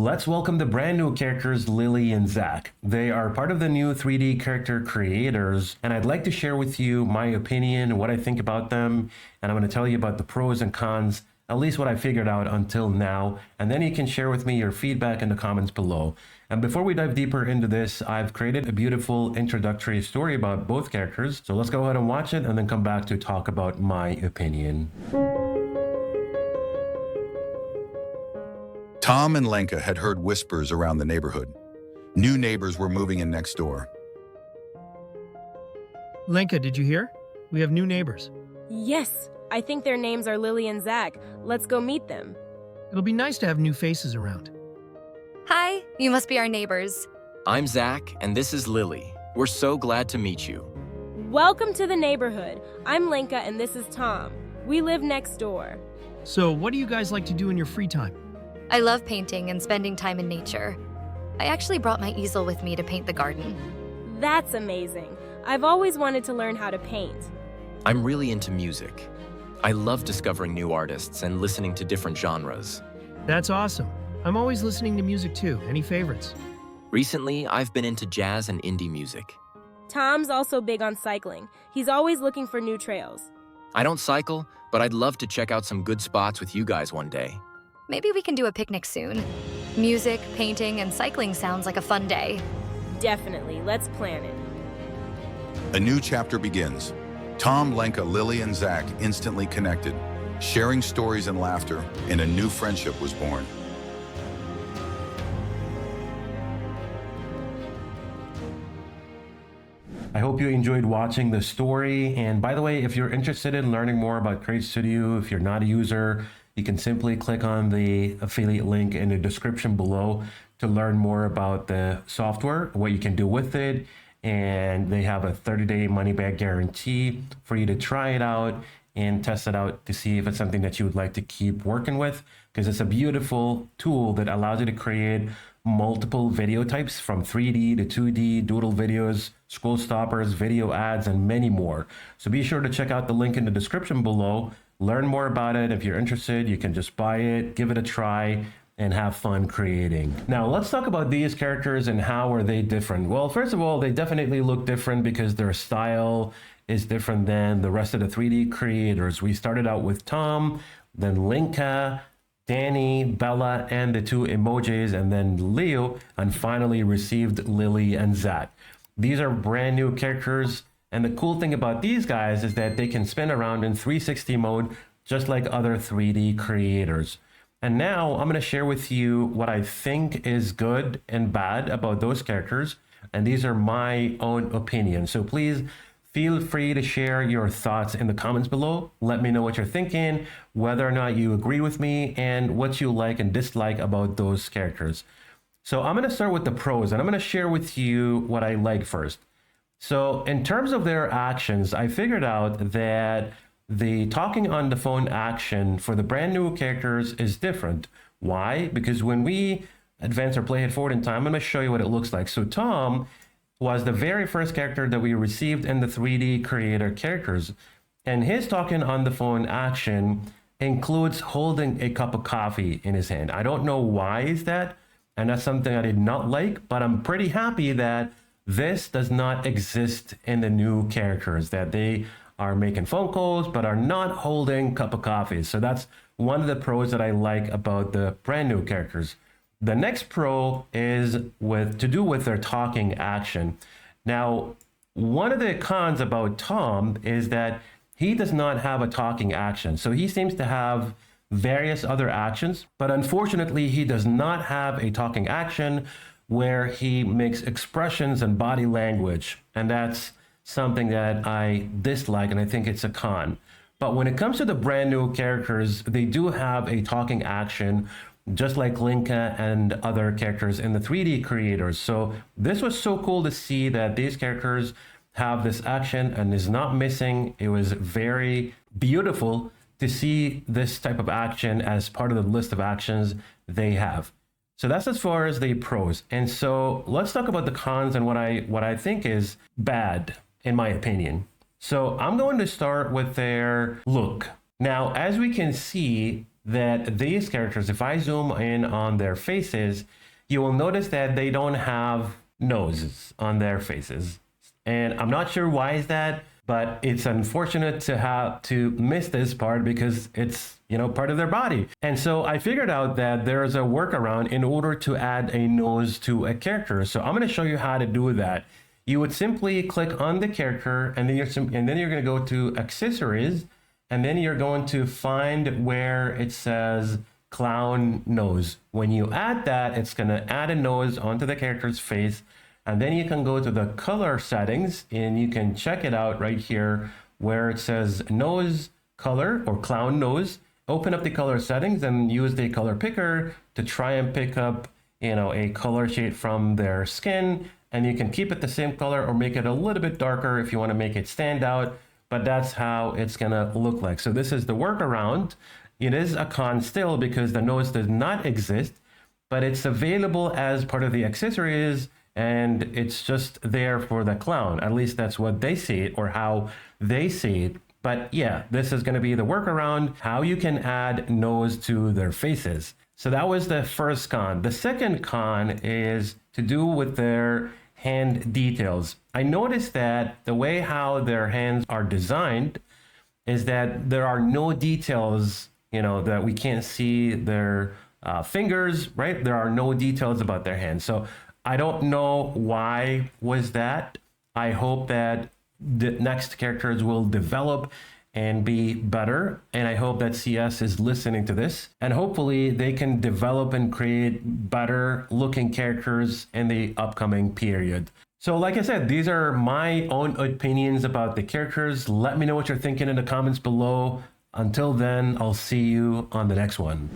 Let's welcome the brand new characters Lily and Zach. They are part of the new 3D character creators, and I'd like to share with you my opinion, what I think about them, and I'm going to tell you about the pros and cons, at least what I figured out until now, and then you can share with me your feedback in the comments below. And before we dive deeper into this, I've created a beautiful introductory story about both characters, so let's go ahead and watch it and then come back to talk about my opinion. Tom and Lenka had heard whispers around the neighborhood. New neighbors were moving in next door. Lenka, did you hear? We have new neighbors. Yes, I think their names are Lily and Zach. Let's go meet them. It'll be nice to have new faces around. Hi, you must be our neighbors. I'm Zach, and this is Lily. We're so glad to meet you. Welcome to the neighborhood. I'm Lenka and this is Tom. We live next door. So, what do you guys like to do in your free time? I love painting and spending time in nature. I actually brought my easel with me to paint the garden. That's amazing. I've always wanted to learn how to paint. I'm really into music. I love discovering new artists and listening to different genres. That's awesome. I'm always listening to music too. Any favorites? Recently, I've been into jazz and indie music. Tom's also big on cycling. He's always looking for new trails. I don't cycle, but I'd love to check out some good spots with you guys one day. Maybe we can do a picnic soon. Music, painting, and cycling sounds like a fun day. Definitely, let's plan it. A new chapter begins. Tom, Lenka, Lily, and Zach instantly connected, sharing stories and laughter, and a new friendship was born. I hope you enjoyed watching the story. And by the way, if you're interested in learning more about CreateStudio, if you're not a user, you can simply click on the affiliate link in the description below to learn more about the software, what you can do with it. And they have a 30-day money-back guarantee for you to try it out and test it out to see if it's something that you would like to keep working with, because it's a beautiful tool that allows you to create multiple video types from 3D to 2D, doodle videos, scroll stoppers, video ads, and many more. So be sure to check out the link in the description below. Learn more about it. If you're interested, you can just buy it, give it a try, and have fun creating. Now, let's talk about these characters and how are they different. Well, first of all, they definitely look different because their style is different than the rest of the 3D creators. We started out with Tom, then Lenka, Danny, Bella, and the two emojis, and then Leo, and finally received Lily and Zach. These are brand new characters, and the cool thing about these guys is that they can spin around in 360 mode, just like other 3D creators. And now I'm going to share with you what I think is good and bad about those characters, and these are my own opinions. So please feel free to share your thoughts in the comments below. Let me know what you're thinking, whether or not you agree with me, and what you like and dislike about those characters. So I'm going to start with the pros, and I'm going to share with you what I like first. So in terms of their actions, I figured out that the talking on the phone action for the brand new characters is different. Why? Because when we advance or play it forward in time, I'm going to show you what it looks like. So Tom was the very first character that we received in the 3D creator characters. And his talking on the phone action includes holding a cup of coffee in his hand. I don't know why is that, and that's something I did not like, but I'm pretty happy that this does not exist in the new characters, that they are making phone calls but are not holding cup of coffee. So that's one of the pros that I like about the brand new characters. The next pro is to do with their talking action. Now, one of the cons about Tom is that he does not have a talking action. So he seems to have various other actions, but unfortunately he does not have a talking action where he makes expressions and body language. And that's something that I dislike, and I think it's a con. But when it comes to the brand new characters, they do have a talking action, just like Lenka and other characters in the 3D creators. So this was so cool to see that these characters have this action and is not missing. It was very beautiful to see this type of action as part of the list of actions they have. So that's as far as the pros. And so let's talk about the cons and what I think is bad, in my opinion. So I'm going to start with their look. Now, as we can see, that these characters, if I zoom in on their faces, you will notice that they don't have noses on their faces. And I'm not sure why is that, but it's unfortunate to have to miss this part because it's, part of their body. And so I figured out that there's a workaround in order to add a nose to a character. So I'm going to show you how to do that. You would simply click on the character, and then you're going to go to accessories, and then you're going to find where it says clown nose. When you add that, it's going to add a nose onto the character's face. And then you can go to the color settings and you can check it out right here where it says nose color or clown nose. Open up the color settings and use the color picker to try and pick up, a color shade from their skin. And you can keep it the same color or make it a little bit darker if you want to make it stand out. But that's how it's going to look like. So this is the workaround. It is a con still because the nose does not exist, but it's available as part of the accessories. And it's just there for the clown. At least that's what they see it or how they see it. But yeah, this is going to be the workaround, how you can add nose to their faces. So that was the first con. The second con is to do with their hand details. I noticed that the way how their hands are designed is that there are no details, that we can't see their fingers, right? There are no details about their hands. So I don't know why was that. I hope that the next characters will develop and be better. And I hope that CS is listening to this. And hopefully they can develop and create better looking characters in the upcoming period. So like I said, these are my own opinions about the characters. Let me know what you're thinking in the comments below. Until then, I'll see you on the next one.